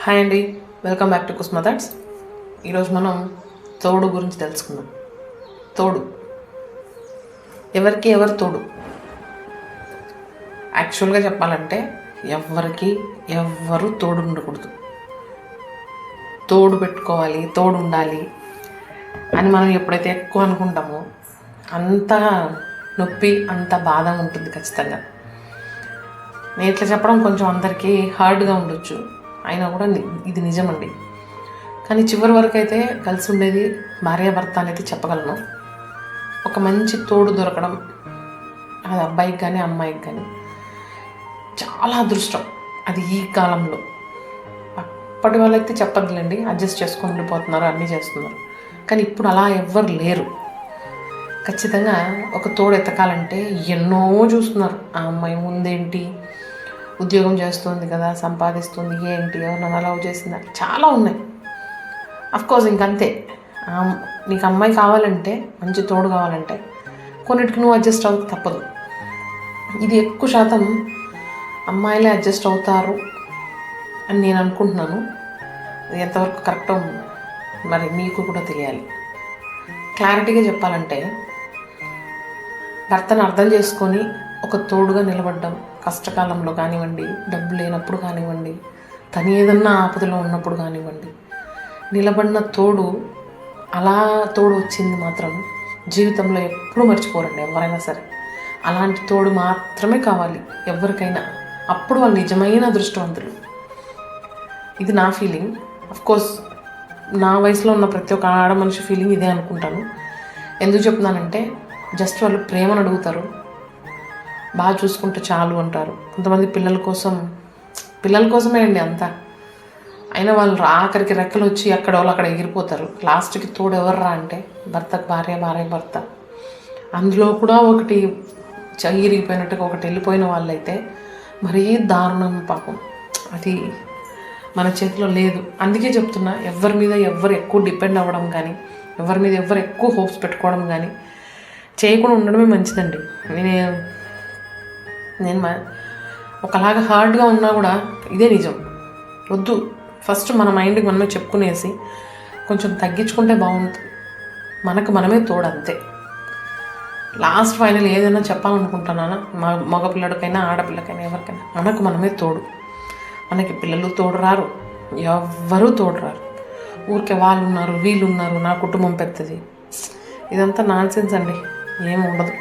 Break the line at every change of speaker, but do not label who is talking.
Hi అండి, welcome back to కుస్మా thoughts. ఈరోజు మనం తోడు గురించి తెలుసుకుందాం. తోడు ఎవరికి ఎవరు తోడు? యాక్చువల్గా చెప్పాలంటే ఎవరికి ఎవ్వరు తోడు ఉండకూడదు. తోడు పెట్టుకోవాలి, తోడు ఉండాలి అని మనం ఎప్పుడైతే ఎక్కువ అనుకుంటామో అంత నొప్పి, అంత బాధ ఉంటుంది ఖచ్చితంగా. నేను ఇట్లా చెప్పడం కొంచెం అందరికీ హార్డ్గా ఉండొచ్చు, అయినా కూడా ఇది నిజమండి. కానీ చివరి వరకు అయితే కలిసి ఉండేది భార్యాభర్త అనేది చెప్పగలను. ఒక మంచి తోడు దొరకడం అది అబ్బాయికి కానీ అమ్మాయికి కానీ చాలా అదృష్టం. అది ఈ కాలంలో. అప్పటి వాళ్ళైతే చెప్పద్దులేండి, అడ్జస్ట్ చేసుకొని ఉండిపోతున్నారు, అన్నీ చేస్తున్నారు. కానీ ఇప్పుడు అలా ఎవ్వరు లేరు. ఖచ్చితంగా ఒక తోడు ఎతకాలంటే ఎన్నో చూస్తున్నారు. ఆ అమ్మాయి ముందేంటి, ఉద్యోగం చేస్తుంది కదా, సంపాదిస్తుంది, ఏంటి, ఎవరినైనా లవ్ చేసిందా, చాలా ఉన్నాయి. అఫ్కోర్స్ ఇంకంతే. నీకు అమ్మాయి కావాలంటే, మంచి తోడు కావాలంటే కొన్నిటికి నువ్వు అడ్జస్ట్ అవ్వక తప్పదు. ఇది ఎక్కువ శాతం అమ్మాయిలే అడ్జస్ట్ అవుతారు అని నేను అనుకుంటున్నాను. అది ఎంతవరకు కరెక్టో మరి మీకు కూడా తెలియాలి. క్లారిటీగా చెప్పాలంటే భర్తను అర్థం చేసుకొని ఒక తోడుగా నిలబడ్డం, కష్టకాలంలో కానివ్వండి, డబ్బు లేనప్పుడు కానివ్వండి, తను ఏదన్నా ఆపదలో ఉన్నప్పుడు కానివ్వండి, నిలబడిన తోడు, అలా తోడు వచ్చింది మాత్రం జీవితంలో ఎప్పుడూ మర్చిపోరండి ఎవరైనా సరే. అలాంటి తోడు మాత్రమే కావాలి ఎవరికైనా. అప్పుడు వాళ్ళు నిజమైన అదృష్టవంతులు. ఇది నా ఫీలింగ్. అఫ్కోర్స్ నా వయసులో ఉన్న ప్రతి ఒక్క ఆడ మనిషి ఫీలింగ్ ఇదే అనుకుంటాను. ఎందుకు చెప్తున్నానంటే జస్ట్ వాళ్ళు ప్రేమను అడుగుతారు, బాగా చూసుకుంటే చాలు అంటారు. కొంతమంది పిల్లల కోసమే అండి అంతా. అయినా వాళ్ళు ఆఖరికి రెక్కలు వచ్చి ఎక్కడ వాళ్ళు అక్కడ ఎగిరిపోతారు. లాస్ట్కి తోడు ఎవర్రా అంటే భర్తకు భార్య, భార్య భర్త. అందులో కూడా ఒకటి చగిరిగిపోయినట్టుగా ఒకటి వెళ్ళిపోయిన వాళ్ళైతే మరీ దారుణం పాపం. అది మన చేతిలో లేదు. అందుకే చెప్తున్నా, ఎవరి మీద ఎవరు ఎక్కువ డిపెండ్ అవ్వడం కానీ, ఎవరి మీద ఎవరు ఎక్కువ హోప్స్ పెట్టుకోవడం కానీ చేయకుండా ఉండడమే మంచిదండి. నేను ఒకలాగా హార్డ్గా ఉన్నా కూడా ఇదే నిజం. వద్దు, ఫస్ట్ మన మైండ్కి మనమే చెప్పుకునేసి కొంచెం తగ్గించుకుంటే బాగుంటుంది. మనకు మనమే తోడు, అంతే. లాస్ట్ ఫైనల్ ఏదైనా చెప్పాలనుకుంటున్నానా, మగపిల్లడికైనా ఆడపిల్లకైనా ఎవరికైనా మనకు మనమే తోడు. మనకి పిల్లలు తోడు రారు, ఎవ్వరూ తోడు రారు. ఊరికే వాళ్ళు ఉన్నారు, వీళ్ళు ఉన్నారు, నా కుటుంబం పెద్దది, ఇదంతా నాన్సెన్స్ అండి. ఏమి ఉండదు.